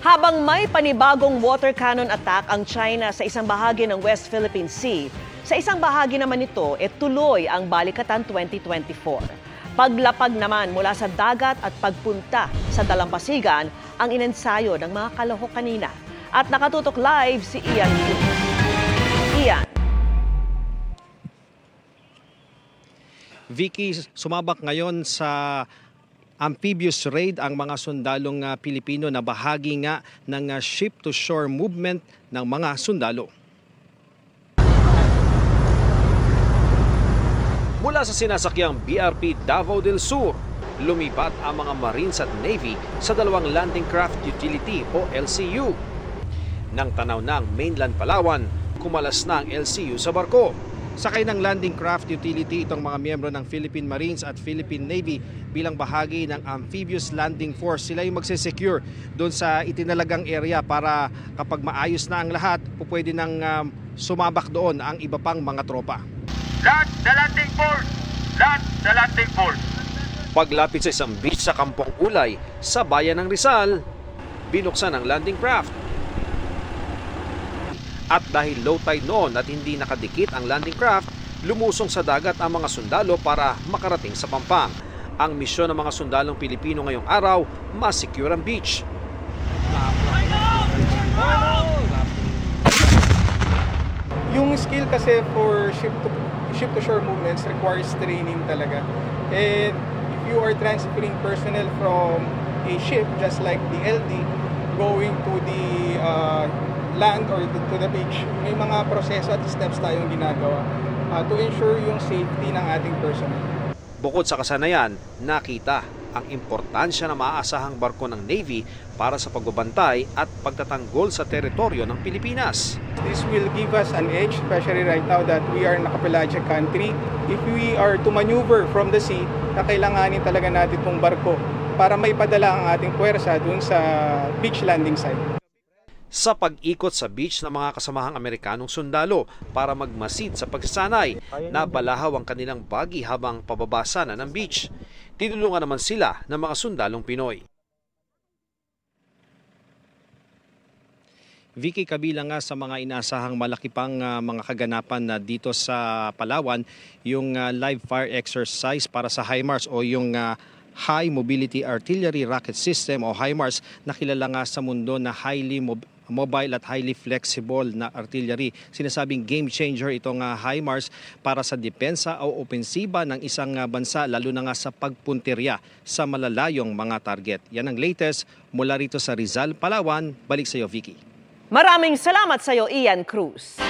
Habang may panibagong water cannon attack ang China sa isang bahagi ng West Philippine Sea, sa isang bahagi naman nito, tuloy ang Balikatan 2024. Paglapag naman mula sa dagat at pagpunta sa dalampasigan ang inensayo ng mga kalahok kanina. At nakatutok live si Ian Cruz. Ian. Vicky, sumabak ngayon sa amphibious raid ang mga sundalong Pilipino na bahagi nga ng ship-to-shore movement ng mga sundalo. Mula sa sinasakyang BRP Davao del Sur, lumipat ang mga Marines at Navy sa dalawang Landing Craft Utility o LCU. Nang tanaw na ang mainland Palawan, kumalas na ang LCU sa barko. Sakay ng Landing Craft Utility itong mga miyembro ng Philippine Marines at Philippine Navy bilang bahagi ng Amphibious Landing Force. Sila yung magsisecure doon sa itinalagang area para kapag maayos na ang lahat, pwede nang sumabak doon ang iba pang mga tropa. Land the landing force! Land the landing force! Paglapit sa isang beach sa Kampong Ulay sa bayan ng Rizal, binuksan ang landing craft. At dahil low tide noon at hindi nakadikit ang landing craft, lumusong sa dagat ang mga sundalo para makarating sa Pampang. Ang misyon ng mga sundalong Pilipino ngayong araw, ma-secure ang beach. Yung skill kasi for ship-to-shore movements requires training talaga. And if you are transferring personnel from a ship, just like the LD, going to the land or to the beach, may mga proseso at steps tayong ginagawa to ensure yung safety ng ating personnel. Bukod sa kasanayan, nakita ang importansya ng maaasahang barko ng Navy para sa pagbabantay at pagtatanggol sa teritoryo ng Pilipinas. This will give us an edge, especially right now that we are in a pelagic country. If we are to maneuver from the sea, kakailanganin talaga natin itong barko para maipadala ang ating puwersa dun sa beach landing site. Sa pag-ikot sa beach ng mga kasamahang Amerikanong sundalo para magmasid sa pagsasanay, nabalahaw ang kanilang bagi habang pababasa na ng beach. Tinulungan naman sila ng mga sundalong Pinoy. Vicky, kabilang nga sa mga inasahang malaki pang mga kaganapan na dito sa Palawan, yung live fire exercise para sa HIMARS o yung High Mobility Artillery Rocket System o HIMARS na kilala nga sa mundo na highly mobile at highly flexible na artillery. Sinasabing game changer itong HIMARS para sa depensa o opensiba ng isang bansa lalo na nga sa pagpuntirya sa malalayong mga target. Yan ang latest mula rito sa Rizal, Palawan. Balik sa iyo, Vicky. Maraming salamat sa iyo, Ian Cruz.